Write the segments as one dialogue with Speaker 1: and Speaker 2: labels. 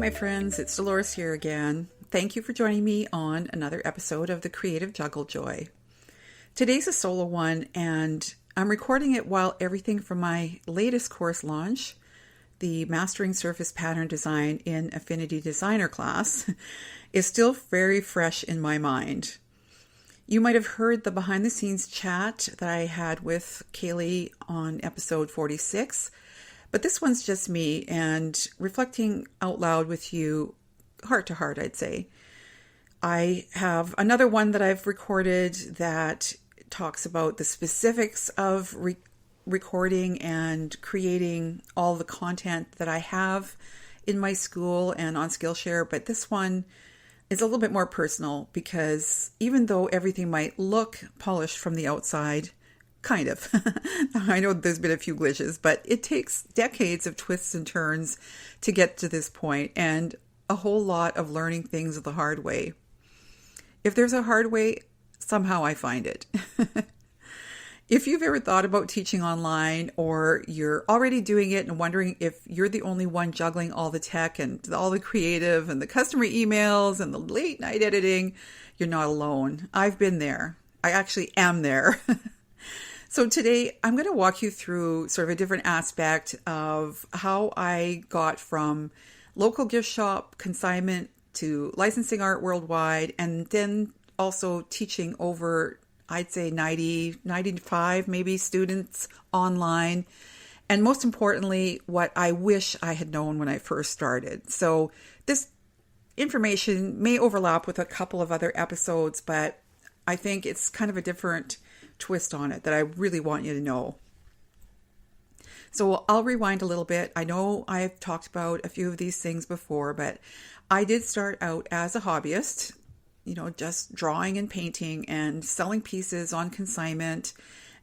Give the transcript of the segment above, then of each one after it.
Speaker 1: my friends, it's Delores here again. Thank you for joining me on another episode of the Creative Juggle Joy. Today's a solo one, and I'm recording it while everything from my latest course launch, the Mastering Surface Pattern Design in Affinity Designer class, is still very fresh in my mind. You might have heard the behind-the-scenes chat that I had with Kaylee on episode 46, but this one's just me and reflecting out loud with you, heart to heart, I'd say. I have another one that I've recorded that talks about the specifics of recording and creating all the content that I have in my school and on Skillshare, but this one is a little bit more personal because even though everything might look polished from the outside, kind of. I know there's been a few glitches, but it takes decades of twists and turns to get to this point and a whole lot of learning things the hard way. If there's a hard way, somehow I find it. If you've ever thought about teaching online or you're already doing it and wondering if you're the only one juggling all the tech and all the creative and the customer emails and the late night editing, you're not alone. I've been there. I actually am there. So today I'm going to walk you through sort of a different aspect of how I got from local gift shop consignment to licensing art worldwide, and then also teaching over, I'd say 90, 95 maybe students online. And most importantly, what I wish I had known when I first started. So this information may overlap with a couple of other episodes, but I think it's kind of a different twist on it that I really want you to know. So I'll rewind a little bit. I know I've talked about a few of these things before, but I did start out as a hobbyist, just drawing and painting and selling pieces on consignment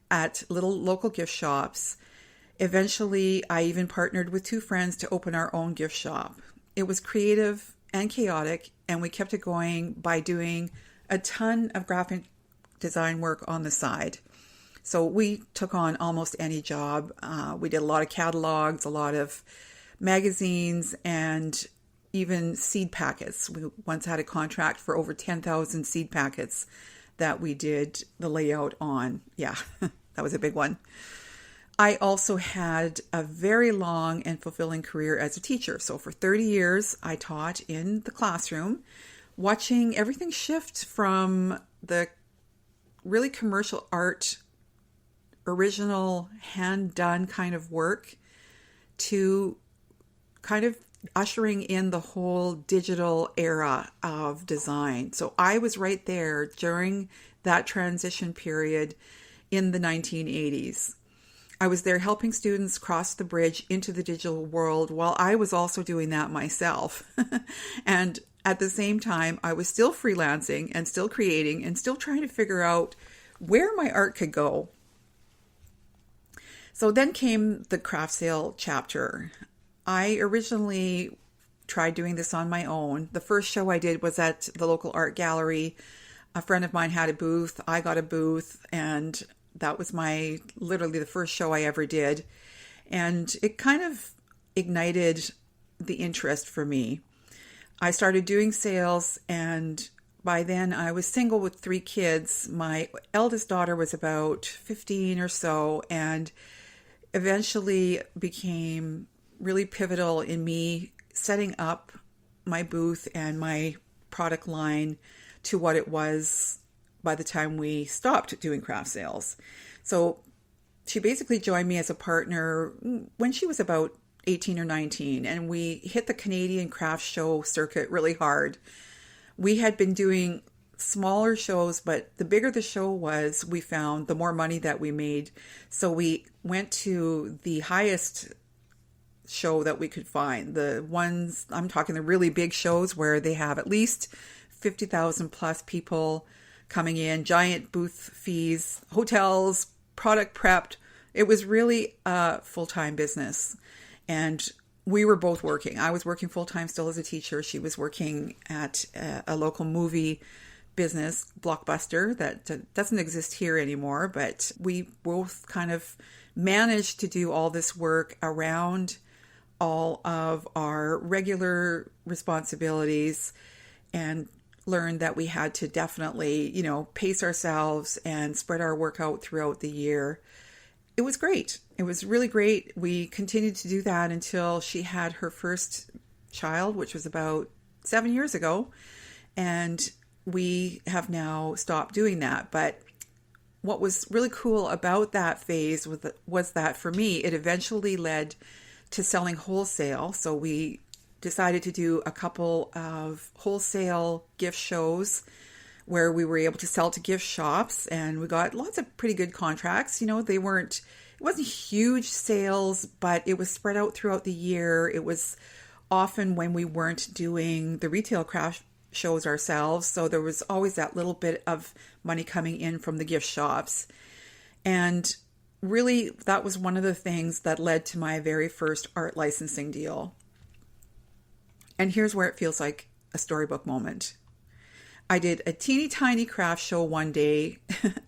Speaker 1: at little local gift shops. Eventually, I even partnered with two friends to open our own gift shop. It was creative and chaotic, and we kept it going by doing a ton of graphic design work on the side. So we took on almost any job. We did a lot of catalogs, a lot of magazines, and even seed packets. We once had a contract for over 10,000 seed packets that we did the layout on. Yeah, that was a big one. I also had a very long and fulfilling career as a teacher. So for 30 years, I taught in the classroom, watching everything shift from the really commercial art, original, hand-done kind of work to kind of ushering in the whole digital era of design. So I was right there during that transition period in the 1980s. I was there helping students cross the bridge into the digital world while I was also doing that myself. And at the same time, I was still freelancing and still creating and still trying to figure out where my art could go. So then came the craft sale chapter. I originally tried doing this on my own. The first show I did was at the local art gallery. A friend of mine had a booth. I got a booth, and that was literally the first show I ever did. And it kind of ignited the interest for me. I started doing sales, and by then I was single with 3 kids. My eldest daughter was about 15 or so, and eventually became really pivotal in me setting up my booth and my product line to what it was by the time we stopped doing craft sales. So she basically joined me as a partner when she was about 18 or 19, and we hit the Canadian craft show circuit really hard. We had been doing smaller shows, but the bigger the show was, we found the more money that we made. So we went to the highest show that we could find. The ones, I'm talking the really big shows where they have at least 50,000 plus people coming in, giant booth fees, hotels, product prepped. It was really a full-time business. And we were both working. I was working full-time still as a teacher. She was working at a local movie business, Blockbuster, that doesn't exist here anymore. But we both kind of managed to do all this work around all of our regular responsibilities and learned that we had to definitely, pace ourselves and spread our work out throughout the year. It was great. It was really great. We continued to do that until she had her first child, which was about 7 years ago. And we have now stopped doing that. But what was really cool about that phase was that for me, it eventually led to selling wholesale. So we decided to do a couple of wholesale gift shows where we were able to sell to gift shops, and we got lots of pretty good contracts. It wasn't huge sales, but it was spread out throughout the year. It was often when we weren't doing the retail craft shows ourselves. So there was always that little bit of money coming in from the gift shops. And really, that was one of the things that led to my very first art licensing deal. And here's where it feels like a storybook moment. I did a teeny tiny craft show one day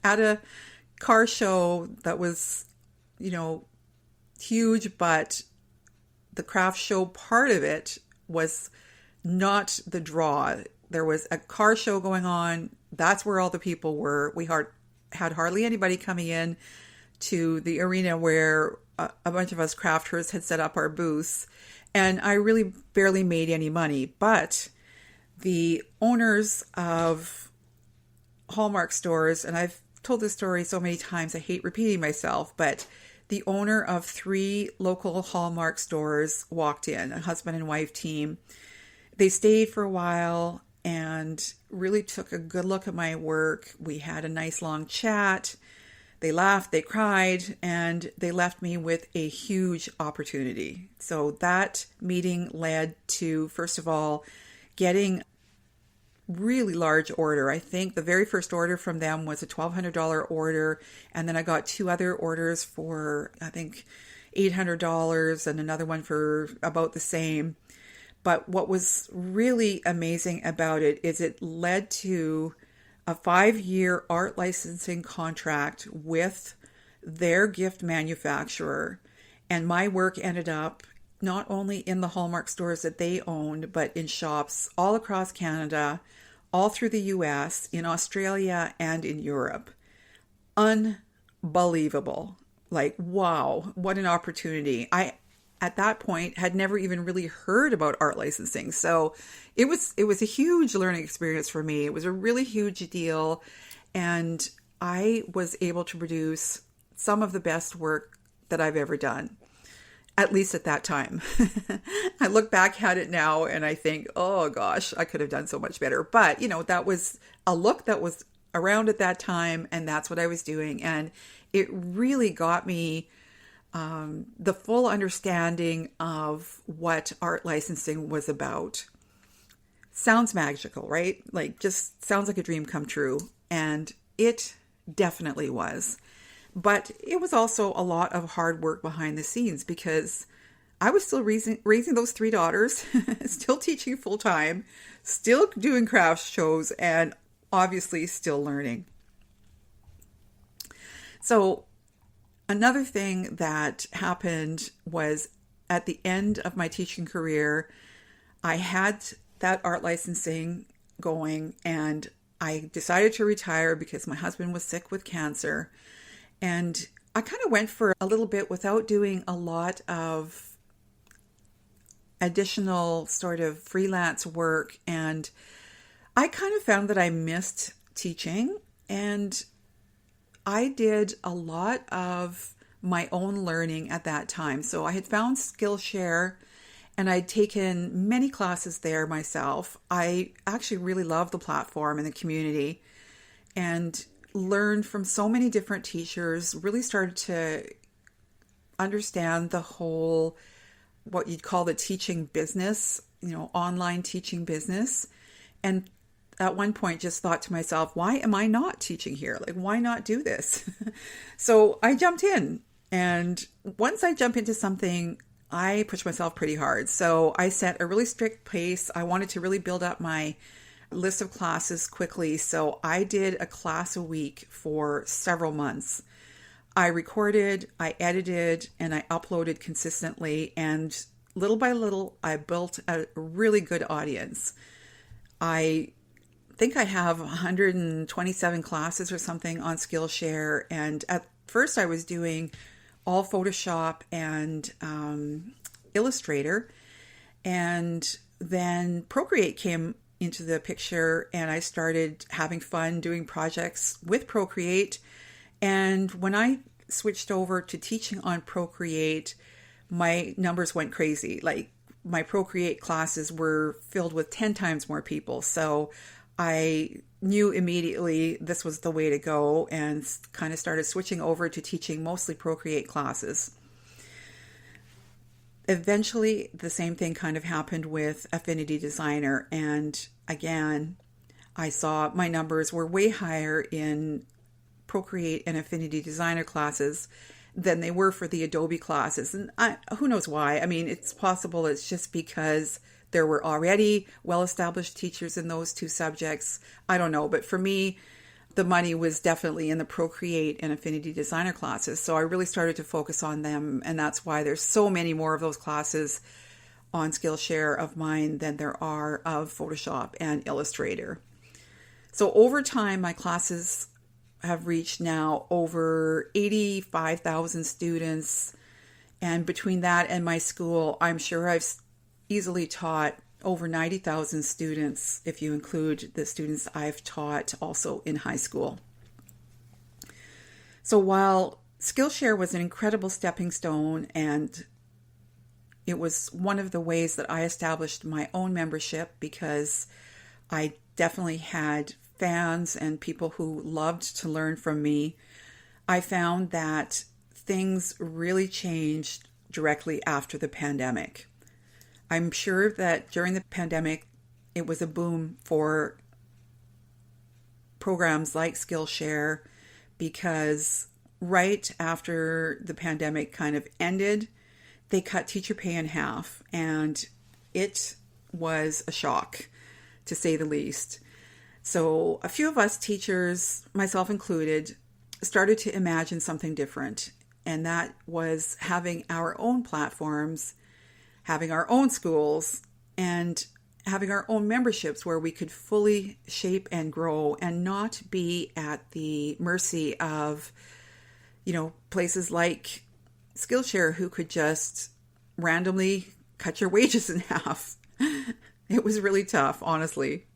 Speaker 1: at a car show that was, huge, but the craft show part of it was not the draw. There was a car show going on. That's where all the people were. We had hardly anybody coming in to the arena where a bunch of us crafters had set up our booths. And I really barely made any money. But the owners of Hallmark stores, and I've told this story so many times, I hate repeating myself, but the owner of 3 local Hallmark stores walked in, a husband and wife team. They stayed for a while and really took a good look at my work. We had a nice long chat. They laughed, they cried, and they left me with a huge opportunity. So that meeting led to, first of all, getting really large order. I think the very first order from them was a $1,200 order. And then I got 2 other orders for, I think, $800 and another one for about the same. But what was really amazing about it is it led to a 5-year art licensing contract with their gift manufacturer. And my work ended up not only in the Hallmark stores that they owned, but in shops all across Canada, all through the US, in Australia, and in Europe. Unbelievable. Like, wow, what an opportunity. I, at that point, had never even really heard about art licensing. So it was a huge learning experience for me. It was a really huge deal. And I was able to produce some of the best work that I've ever done, at least at that time. I look back at it now and I think, oh gosh, I could have done so much better. But, that was a look that was around at that time, and that's what I was doing. And it really got me the full understanding of what art licensing was about. Sounds magical, right? Like, just sounds like a dream come true. And it definitely was. But it was also a lot of hard work behind the scenes, because I was still raising those 3 daughters, still teaching full time, still doing craft shows, and obviously still learning. So another thing that happened was at the end of my teaching career, I had that art licensing going, and I decided to retire because my husband was sick with cancer. And I kind of went for a little bit without doing a lot of additional sort of freelance work. And I kind of found that I missed teaching, and I did a lot of my own learning at that time. So I had found Skillshare, and I'd taken many classes there myself. I actually really love the platform and the community, and learned from so many different teachers, really started to understand the whole, what you'd call the teaching business, online teaching business. And at one point just thought to myself, why am I not teaching here? Like, why not do this? So I jumped in. And once I jump into something, I push myself pretty hard. So I set a really strict pace. I wanted to really build up my list of classes quickly. So I did a class a week for several months. I recorded, I edited, and I uploaded consistently. And little by little, I built a really good audience. I think I have 127 classes or something on Skillshare. And at first I was doing all Photoshop and Illustrator. And then Procreate came into the picture and I started having fun doing projects with Procreate. And when I switched over to teaching on Procreate, my numbers went crazy. Like my Procreate classes were filled with 10 times more people. So I knew immediately this was the way to go and kind of started switching over to teaching mostly Procreate classes. Eventually, the same thing kind of happened with Affinity Designer. And again, I saw my numbers were way higher in Procreate and Affinity Designer classes than they were for the Adobe classes. And who knows why? I mean, it's possible it's just because there were already well-established teachers in those two subjects. I don't know. But for me, the money was definitely in the Procreate and Affinity Designer classes. So I really started to focus on them. And that's why there's so many more of those classes on Skillshare of mine than there are of Photoshop and Illustrator. So over time, my classes have reached now over 85,000 students. And between that and my school, I'm sure I've easily taught over 90,000 students, if you include the students I've taught also in high school. So while Skillshare was an incredible stepping stone, and it was one of the ways that I established my own membership, because I definitely had fans and people who loved to learn from me, I found that things really changed directly after the pandemic. I'm sure that during the pandemic, it was a boom for programs like Skillshare, because right after the pandemic kind of ended, they cut teacher pay in half, and it was a shock, to say the least. So a few of us teachers, myself included, started to imagine something different, and that was having our own platforms, having our own schools, and having our own memberships where we could fully shape and grow and not be at the mercy of, places like Skillshare who could just randomly cut your wages in half. It was really tough, honestly.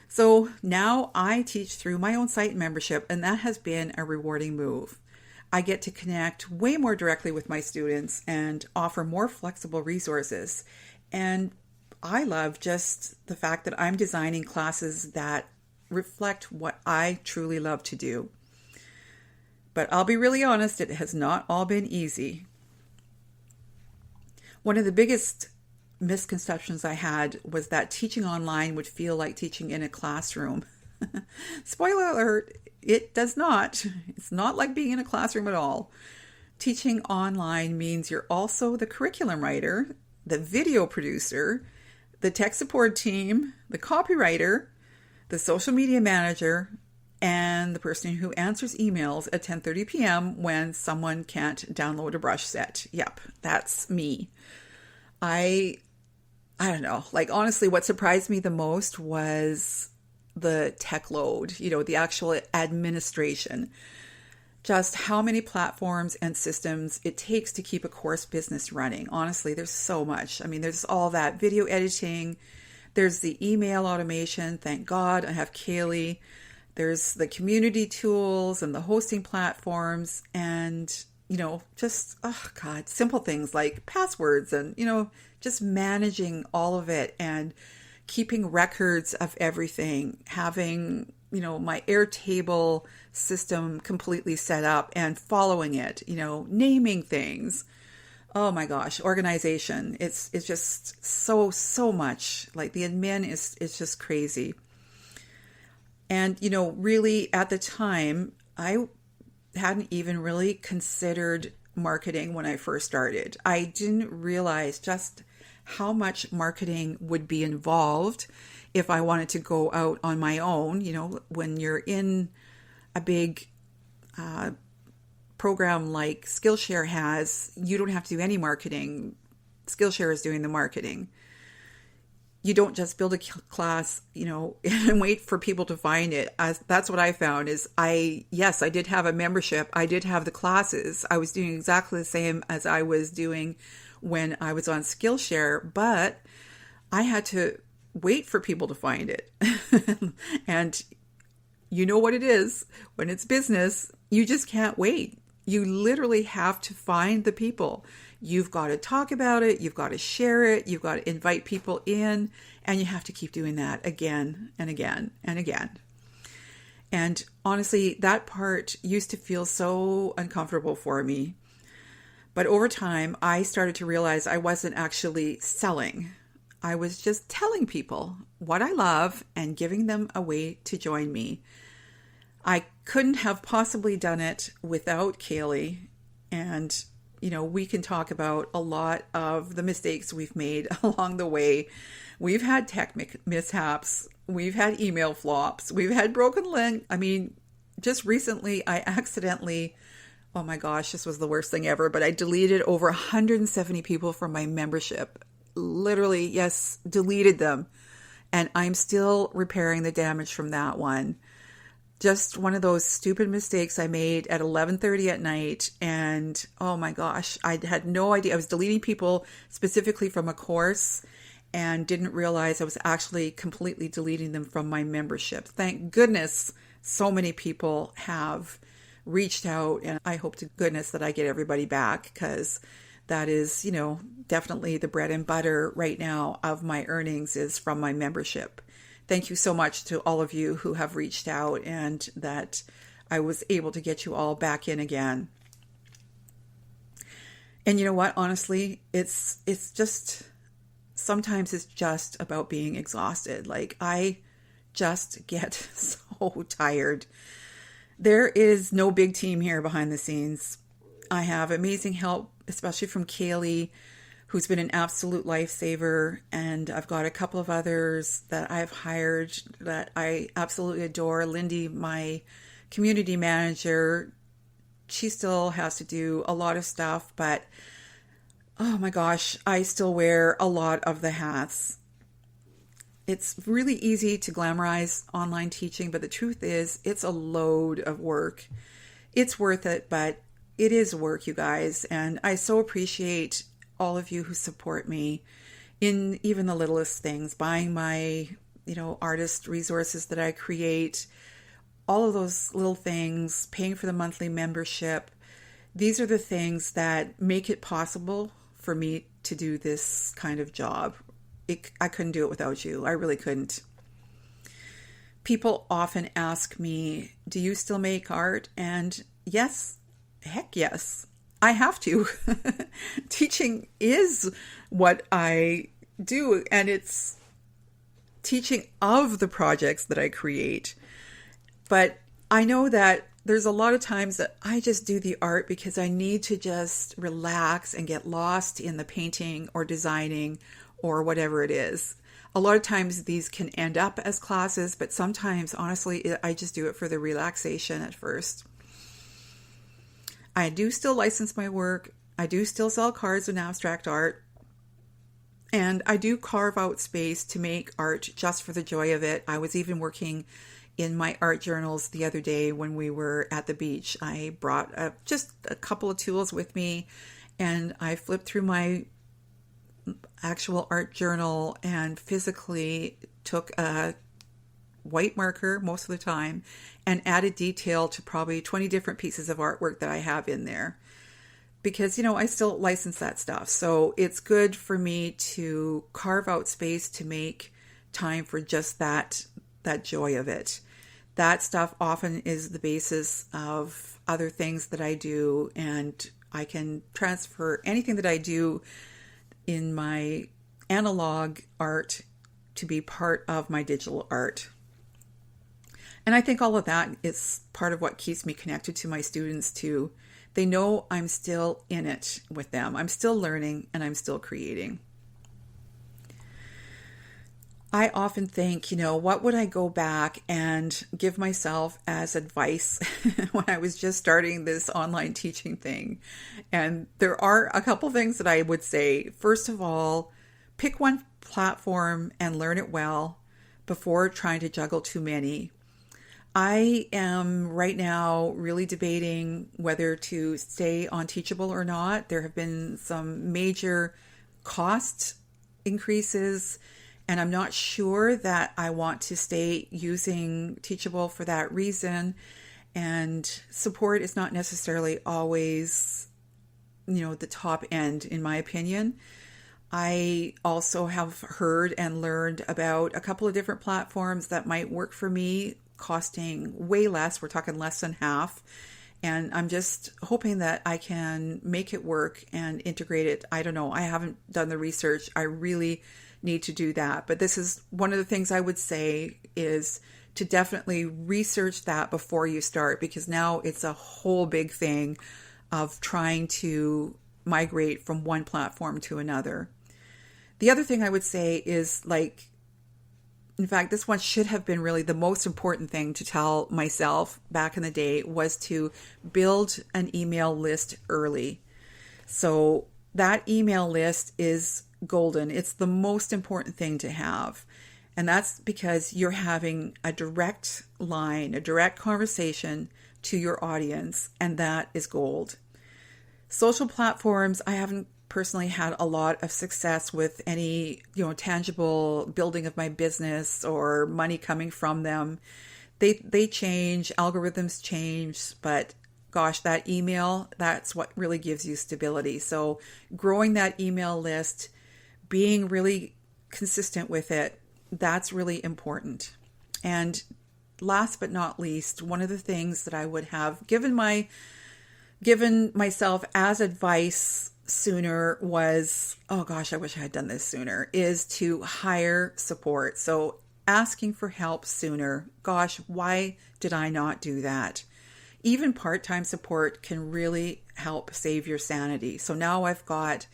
Speaker 1: So now I teach through my own site membership, and that has been a rewarding move. I get to connect way more directly with my students and offer more flexible resources. And I love just the fact that I'm designing classes that reflect what I truly love to do. But I'll be really honest, it has not all been easy. One of the biggest misconceptions I had was that teaching online would feel like teaching in a classroom. Spoiler alert, it does not. It's not like being in a classroom at all. Teaching online means you're also the curriculum writer, the video producer, the tech support team, the copywriter, the social media manager, and the person who answers emails at 10:30 p.m. when someone can't download a brush set. Yep, that's me. I don't know. Honestly, what surprised me the most was the tech load, the actual administration. Just how many platforms and systems it takes to keep a course business running. Honestly, there's so much. I mean, there's all that video editing. There's the email automation. Thank God I have Kaylee. There's the community tools and the hosting platforms and, simple things like passwords and, just managing all of it and keeping records of everything, having, my Airtable system completely set up and following it, naming things. Oh my gosh, organization. It's just so much. Like the admin is just crazy. And, really at the time, I hadn't even really considered marketing when I first started. I didn't realize just how much marketing would be involved if I wanted to go out on my own. When you're in a big program like Skillshare has, you don't have to do any marketing. Skillshare is doing the marketing. You don't just build a class, and wait for people to find it. That's what I found is I did have a membership. I did have the classes. I was doing exactly the same as I was doing when I was on Skillshare, but I had to wait for people to find it. And you know what it is when it's business, you just can't wait. You literally have to find the people. You've got to talk about it. You've got to share it. You've got to invite people in, and you have to keep doing that again and again and again. And honestly, that part used to feel so uncomfortable for me. But over time, I started to realize I wasn't actually selling. I was just telling people what I love and giving them a way to join me. I couldn't have possibly done it without Kaylee. And, we can talk about a lot of the mistakes we've made along the way. We've had tech mishaps. We've had email flops. We've had broken link. Just recently I accidentally, oh my gosh, this was the worst thing ever, but I deleted over 170 people from my membership. Literally, yes, deleted them. And I'm still repairing the damage from that one. Just one of those stupid mistakes I made at 11:30 at night. And oh my gosh, I had no idea. I was deleting people specifically from a course and didn't realize I was actually completely deleting them from my membership. Thank goodness so many people have reached out, and I hope to goodness that I get everybody back, because that is, definitely the bread and butter right now of my earnings is from my membership. Thank you so much to all of you who have reached out and that I was able to get you all back in again. And you know what? Honestly, it's just, sometimes it's just about being exhausted. Like, I just get so tired. There is no big team here behind the scenes. I have amazing help, especially from Kaylee, who's been an absolute lifesaver. And I've got a couple of others that I've hired that I absolutely adore. Lindy, my community manager, she still has to do a lot of stuff, but oh my gosh, I still wear a lot of the hats. It's really easy to glamorize online teaching, but the truth is it's a load of work. It's worth it, but it is work, you guys. And I so appreciate all of you who support me in even the littlest things, buying my, artist resources that I create, all of those little things, paying for the monthly membership. These are the things that make it possible for me to do this kind of job. I couldn't do it without you. I really couldn't. People often ask me, do you still make art? And yes, heck yes. I have to. Teaching is what I do, and it's teaching of the projects that I create. But I know that there's a lot of times that I just do the art because I need to just relax and get lost in the painting or designing or whatever it is. A lot of times these can end up as classes, but sometimes, honestly, I just do it for the relaxation at first. I do still license my work. I do still sell cards and abstract art. And I do carve out space to make art just for the joy of it. I was even working in my art journals the other day when we were at the beach. I brought just a couple of tools with me, and I flipped through my actual art journal and physically took a white marker most of the time and added detail to probably 20 different pieces of artwork that I have in there. Because, I still license that stuff. So it's good for me to carve out space to make time for just that joy of it. That stuff often is the basis of other things that I do, and I can transfer anything that I do in my analog art to be part of my digital art. And I think all of that is part of what keeps me connected to my students too. They know I'm still in it with them. I'm still learning and I'm still creating. I often think, what would I go back and give myself as advice when I was just starting this online teaching thing? And there are a couple things that I would say. First of all, pick one platform and learn it well before trying to juggle too many. I am right now really debating whether to stay on Teachable or not. There have been some major cost increases, and I'm not sure that I want to stay using Teachable for that reason. And support is not necessarily always, the top end, in my opinion. I also have heard and learned about a couple of different platforms that might work for me, costing way less. We're talking less than half. And I'm just hoping that I can make it work and integrate it. I don't know. I haven't done the research. I really need to do that. But this is one of the things I would say is to definitely research that before you start, because now it's a whole big thing of trying to migrate from one platform to another. The other thing I would say is, in fact, this one should have been really the most important thing to tell myself back in the day, was to build an email list early. So that email list is golden. It's the most important thing to have. And that's because you're having a direct line, a direct conversation to your audience, and that is gold. Social platforms, I haven't personally had a lot of success with any, tangible building of my business or money coming from them. They change, algorithms change, but gosh, that email, that's what really gives you stability. So growing that email list, being really consistent with it, that's really important. And last but not least, one of the things that I would have given myself as advice sooner was, oh gosh, I wish I had done this sooner, is to hire support. So asking for help sooner. Gosh, why did I not do that? Even part-time support can really help save your sanity. So now I've got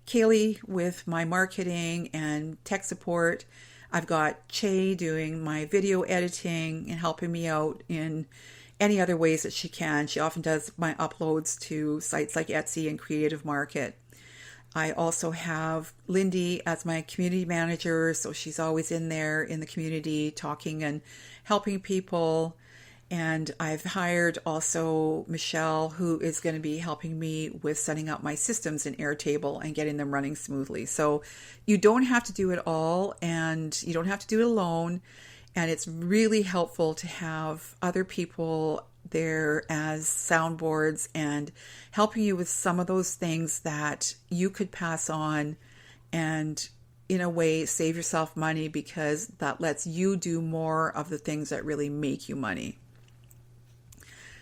Speaker 1: Kaylee with my marketing and tech support. I've got Che doing my video editing and helping me out in any other ways that she can. She often does my uploads to sites like Etsy and Creative Market. I also have Lindy as my community manager, so she's always in there in the community talking and helping people. And I've hired also Michelle, who is going to be helping me with setting up my systems in Airtable and getting them running smoothly. So you don't have to do it all, and you don't have to do it alone. And it's really helpful to have other people there as soundboards and helping you with some of those things that you could pass on and in a way save yourself money, because that lets you do more of the things that really make you money.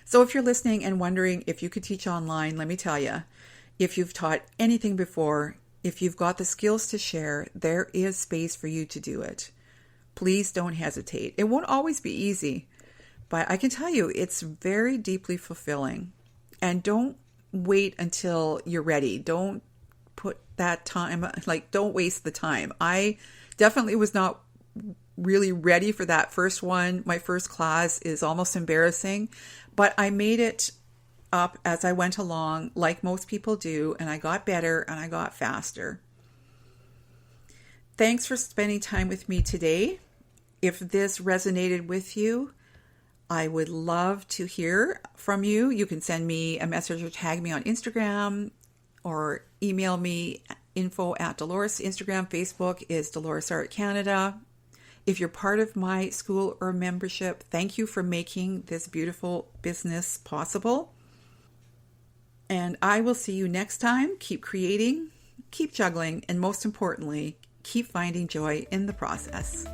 Speaker 1: So if you're listening and wondering if you could teach online, let me tell you, if you've taught anything before, if you've got the skills to share, there is space for you to do it. Please don't hesitate. It won't always be easy, but I can tell you it's very deeply fulfilling. And don't wait until you're ready. Don't put that time, don't waste the time. I definitely was not really ready for that first one. My first class is almost embarrassing, but I made it up as I went along, like most people do, and I got better and I got faster. Thanks for spending time with me today. If this resonated with you, I would love to hear from you. You can send me a message or tag me on Instagram or email me info@Delores. Instagram, Facebook is Delores Art Canada. If you're part of my school or membership, thank you for making this beautiful business possible. And I will see you next time. Keep creating, keep juggling, and most importantly, keep finding joy in the process.